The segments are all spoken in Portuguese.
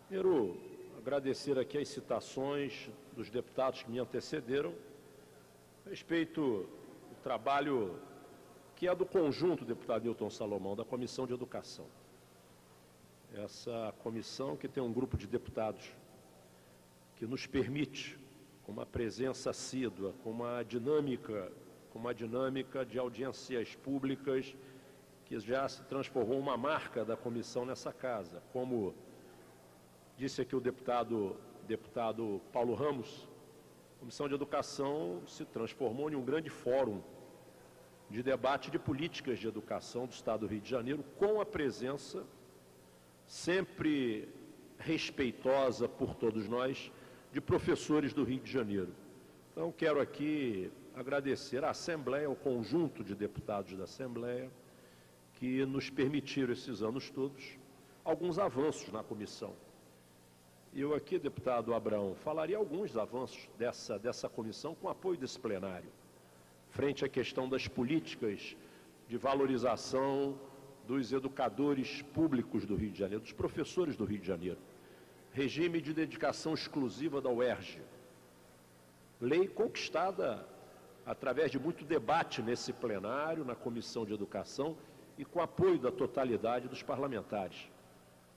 Primeiro, agradecer aqui as citações dos deputados que me antecederam a respeito do trabalho que é do conjunto, deputado Newton Salomão, da Comissão de Educação. Essa comissão que tem um grupo de deputados que nos permite, com uma presença assídua, com uma dinâmica de audiências públicas que já se transformou uma marca da comissão nessa casa. Como disse aqui o deputado Paulo Ramos, a Comissão de Educação se transformou em um grande fórum de debate de políticas de educação do Estado do Rio de Janeiro, com a presença sempre respeitosa por todos nós de professores do Rio de Janeiro. Então, quero aqui agradecer à Assembleia, ao conjunto de deputados da Assembleia, que nos permitiram esses anos todos alguns avanços na comissão. Eu aqui, deputado Abrão, falaria alguns avanços dessa comissão com apoio desse plenário, frente à questão das políticas de valorização dos educadores públicos do Rio de Janeiro, dos professores do Rio de Janeiro. Regime de dedicação exclusiva da UERJ. Lei conquistada através de muito debate nesse plenário, na Comissão de Educação, e com apoio da totalidade dos parlamentares.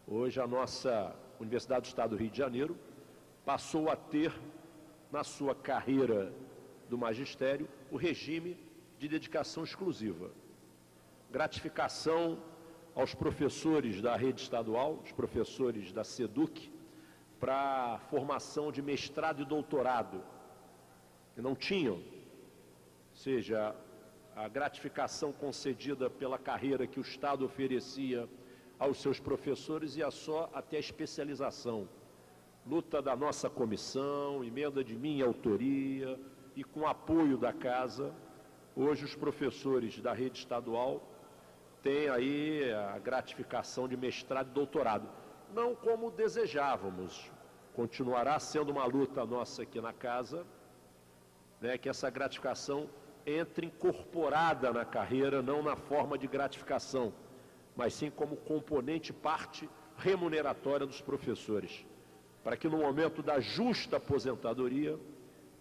Hoje a nossa Universidade do Estado do Rio de Janeiro passou a ter, na sua carreira do magistério, o regime de dedicação exclusiva. Gratificação aos professores da rede estadual, os professores da SEDUC, para a formação de mestrado e doutorado, que não tinham, ou seja, a gratificação concedida pela carreira que o Estado oferecia aos seus professores ia só até a especialização. Luta da nossa comissão, emenda de minha autoria e com apoio da casa, hoje os professores da rede estadual têm aí a gratificação de mestrado e doutorado. Não como desejávamos, continuará sendo uma luta nossa aqui na casa, né, que essa gratificação entre incorporada na carreira, não na forma de gratificação, mas sim como componente, parte remuneratória dos professores, para que no momento da justa aposentadoria,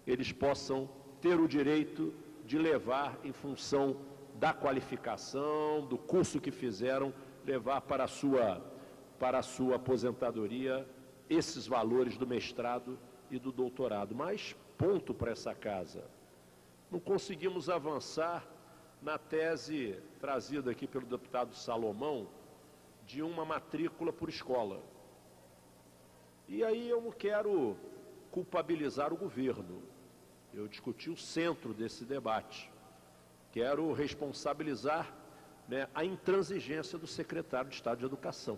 eles possam ter o direito de levar, em função da qualificação, do curso que fizeram, levar para a sua aposentadoria esses valores do mestrado e do doutorado. Mas, ponto para essa casa. Não conseguimos avançar na tese trazida aqui pelo deputado Salomão de uma matrícula por escola. E aí eu não quero culpabilizar o governo. Eu discuti o centro desse debate. Quero responsabilizar, né, a intransigência do secretário de Estado de Educação.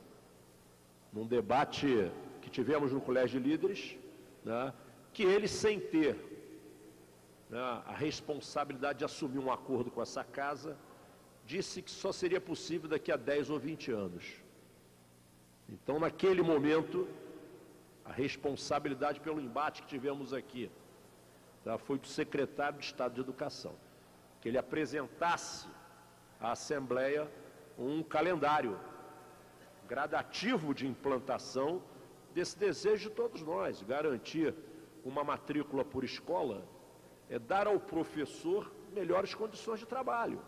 Num debate que tivemos no Colégio de Líderes, né, que ele, sem ter a responsabilidade de assumir um acordo com essa casa, disse que só seria possível daqui a 10 ou 20 anos. Então, naquele momento, a responsabilidade pelo embate que tivemos aqui, tá, foi do secretário de Estado de Educação, que ele apresentasse à Assembleia um calendário gradativo de implantação desse desejo de todos nós, garantir uma matrícula por escola, é dar ao professor melhores condições de trabalho.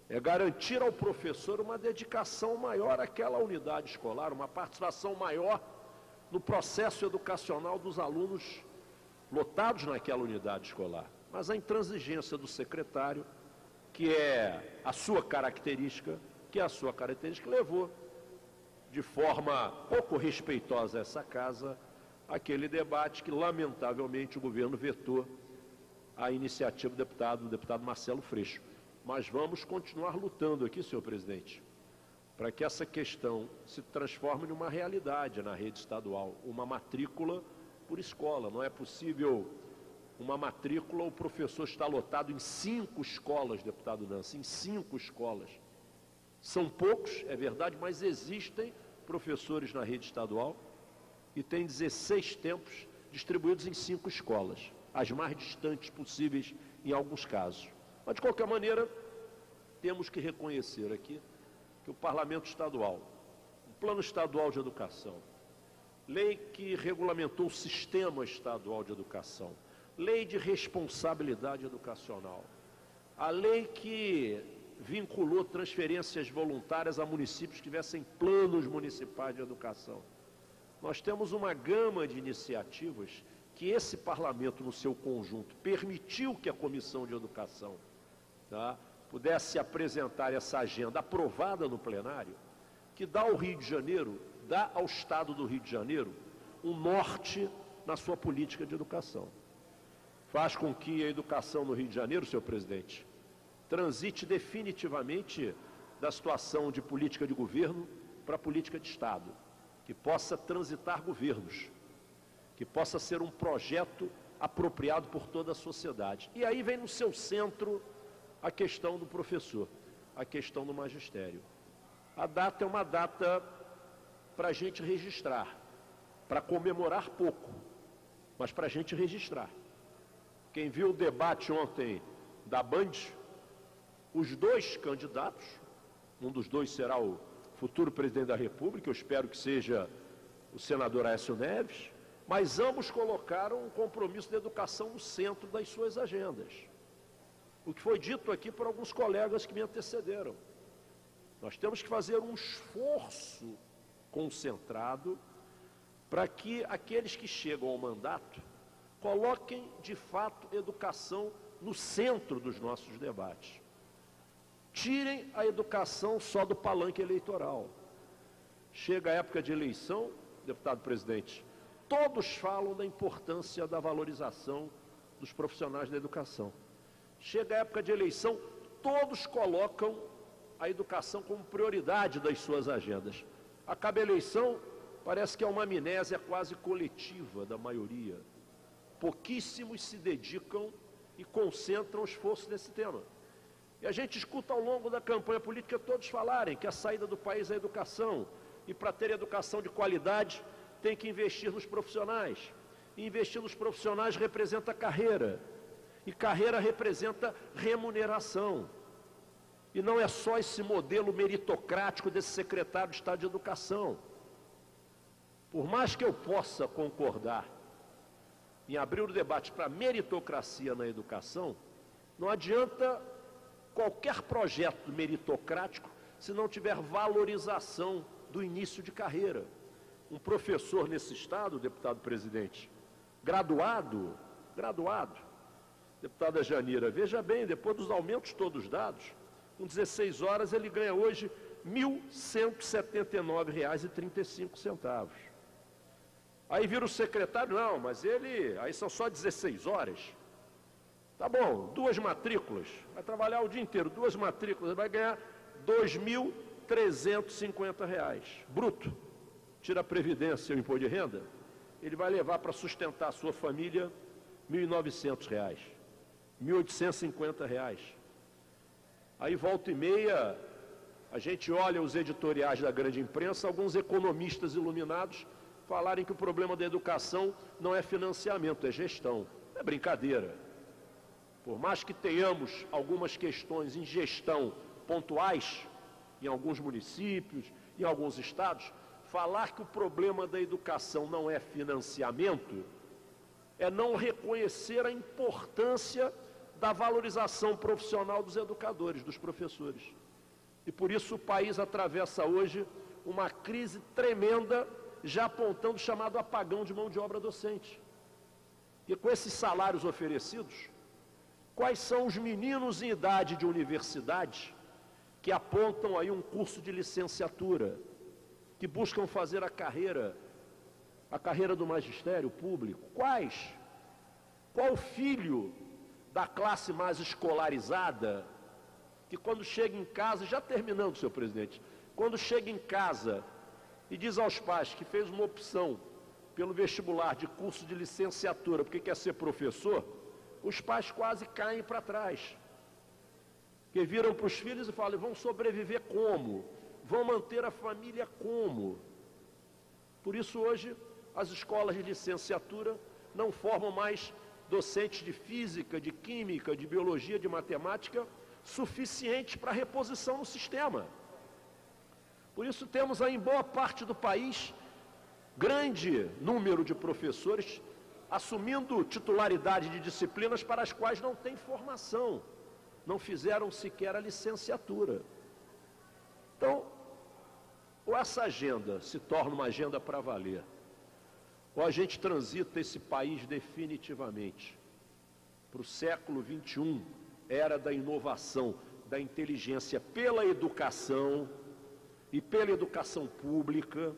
É garantir ao professor uma dedicação maior àquela unidade escolar, uma participação maior no processo educacional dos alunos lotados naquela unidade escolar. Mas a intransigência do secretário, que é a sua característica, levou de forma pouco respeitosa a essa casa aquele debate que, lamentavelmente, o governo vetou a iniciativa do deputado Marcelo Freixo. Mas vamos continuar lutando aqui, senhor presidente, para que essa questão se transforme numa realidade na rede estadual, uma matrícula por escola. Não é possível uma matrícula, o professor está lotado em 5 escolas, deputado Nancy, em 5 escolas. São poucos, é verdade, mas existem professores na rede estadual e tem 16 tempos distribuídos em 5 escolas, as mais distantes possíveis em alguns casos. Mas, de qualquer maneira, temos que reconhecer aqui que o Parlamento Estadual, o Plano Estadual de Educação, lei que regulamentou o sistema estadual de educação, lei de responsabilidade educacional, a lei que vinculou transferências voluntárias a municípios que tivessem planos municipais de educação. Nós temos uma gama de iniciativas que esse parlamento, no seu conjunto, permitiu que a Comissão de Educação pudesse apresentar essa agenda aprovada no plenário, que dá ao Rio de Janeiro, dá ao Estado do Rio de Janeiro, um norte na sua política de educação. Faz com que a educação no Rio de Janeiro, senhor presidente, transite definitivamente da situação de política de governo para a política de Estado, que possa transitar governos, que possa ser um projeto apropriado por toda a sociedade. E aí vem no seu centro a questão do professor, a questão do magistério. A data é uma data para a gente registrar, para comemorar pouco, mas para a gente registrar. Quem viu o debate ontem da Band, os dois candidatos, um dos dois será o futuro presidente da República, eu espero que seja o senador Aécio Neves, mas ambos colocaram um compromisso de educação no centro das suas agendas. O que foi dito aqui por alguns colegas que me antecederam. Nós temos que fazer um esforço concentrado para que aqueles que chegam ao mandato coloquem, de fato, educação no centro dos nossos debates. Tirem a educação só do palanque eleitoral. Chega a época de eleição, deputado presidente, todos falam da importância da valorização dos profissionais da educação. Chega a época de eleição, todos colocam a educação como prioridade das suas agendas. Acaba a eleição, parece que é uma amnésia quase coletiva da maioria. Pouquíssimos se dedicam e concentram o esforço nesse tema. E a gente escuta ao longo da campanha política todos falarem que a saída do país é a educação, e para ter educação de qualidade tem que investir nos profissionais. E investir nos profissionais representa carreira, e carreira representa remuneração. E não é só esse modelo meritocrático desse secretário de Estado de Educação. Por mais que eu possa concordar em abrir o debate para a meritocracia na educação, não adianta qualquer projeto meritocrático se não tiver valorização do início de carreira. Um professor nesse estado, deputado presidente, graduado, deputada Janira, veja bem, depois dos aumentos todos dados, com 16 horas ele ganha hoje R$ 1.179,35. Aí vira o secretário, não, mas aí são só 16 horas. Tá bom, 2 matrículas, vai trabalhar o dia inteiro, 2 matrículas, vai ganhar R$ 2.350, bruto. Tira a previdência e o imposto de renda, ele vai levar para sustentar a sua família R$ 1.900, R$ 1.850. Aí volta e meia, a gente olha os editoriais da grande imprensa, alguns economistas iluminados falarem que o problema da educação não é financiamento, é gestão. É brincadeira. Por mais que tenhamos algumas questões em gestão pontuais, em alguns municípios, em alguns estados, falar que o problema da educação não é financiamento, é não reconhecer a importância da valorização profissional dos educadores, dos professores. E por isso o país atravessa hoje uma crise tremenda, já apontando o chamado apagão de mão de obra docente. E com esses salários oferecidos, quais são os meninos em idade de universidade que apontam aí um curso de licenciatura, que buscam fazer a carreira do magistério público? Quais? Qual filho da classe mais escolarizada que quando chega em casa, já terminando, senhor presidente, quando chega em casa e diz aos pais que fez uma opção pelo vestibular de curso de licenciatura porque quer ser professor, os pais quase caem para trás. Que viram para os filhos e falam, vão sobreviver como? Vão manter a família como? Por isso hoje as escolas de licenciatura não formam mais docentes de física, de química, de biologia, de matemática suficientes para reposição no sistema. Por isso temos aí em boa parte do país grande número de professores assumindo titularidade de disciplinas para as quais não tem formação, não fizeram sequer a licenciatura. Então, ou essa agenda se torna uma agenda para valer, ou a gente transita esse país definitivamente para o século XXI, era da inovação, da inteligência pela educação e pela educação pública,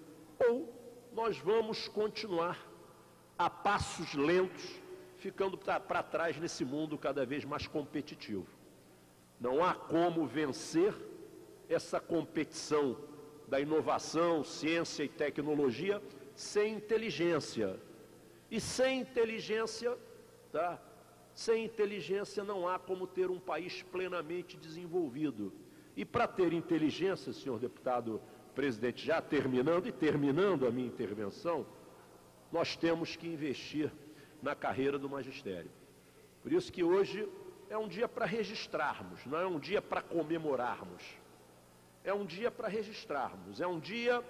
ou nós vamos continuar a passos lentos, ficando para trás nesse mundo cada vez mais competitivo. Não há como vencer essa competição da inovação, ciência e tecnologia sem inteligência. E sem inteligência, sem inteligência não há como ter um país plenamente desenvolvido. E para ter inteligência, senhor deputado presidente, já terminando a minha intervenção, nós temos que investir na carreira do magistério. Por isso que hoje é um dia para registrarmos, não é um dia para comemorarmos. É um dia para registrarmos, é um dia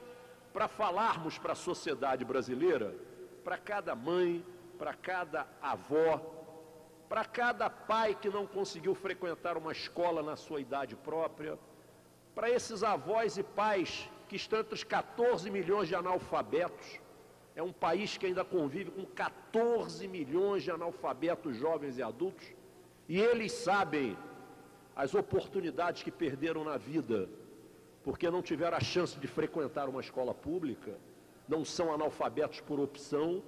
para falarmos para a sociedade brasileira, para cada mãe, para cada avó, para cada pai que não conseguiu frequentar uma escola na sua idade própria, para esses avós e pais que estão entre os 14 milhões de analfabetos. É um país que ainda convive com 14 milhões de analfabetos jovens e adultos, e eles sabem as oportunidades que perderam na vida, porque não tiveram a chance de frequentar uma escola pública, não são analfabetos por opção.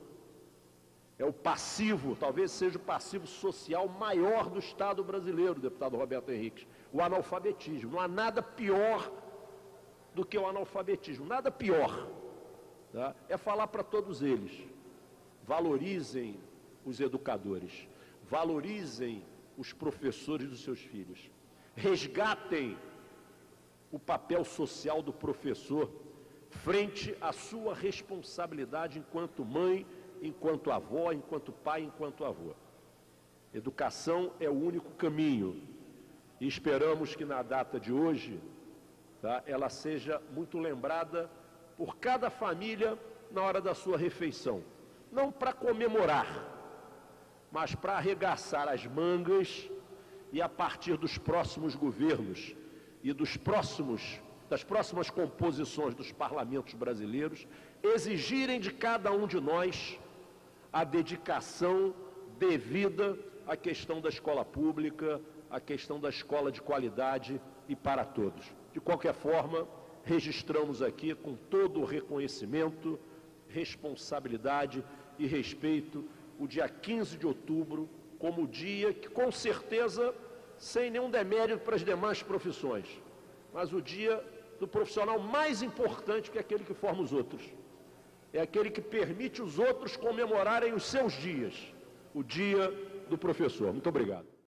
É o passivo, talvez seja o passivo social maior do Estado brasileiro, deputado Roberto Henrique, o analfabetismo. Não há nada pior do que o analfabetismo, nada pior. Tá? É falar para todos eles: valorizem os educadores, valorizem os professores dos seus filhos, resgatem o papel social do professor frente à sua responsabilidade enquanto mãe, enquanto avó, enquanto pai, enquanto avô. Educação é o único caminho, e esperamos que na data de hoje, ela seja muito lembrada por cada família na hora da sua refeição. Não para comemorar, mas para arregaçar as mangas e, a partir dos próximos governos e das próximas composições dos parlamentos brasileiros, exigirem de cada um de nós a dedicação devida à questão da escola pública, à questão da escola de qualidade e para todos. De qualquer forma, registramos aqui com todo o reconhecimento, responsabilidade e respeito o dia 15 de outubro como dia que, com certeza, sem nenhum demérito para as demais profissões, mas o dia do profissional mais importante, que é aquele que forma os outros. É aquele que permite os outros comemorarem os seus dias, o dia do professor. Muito obrigado.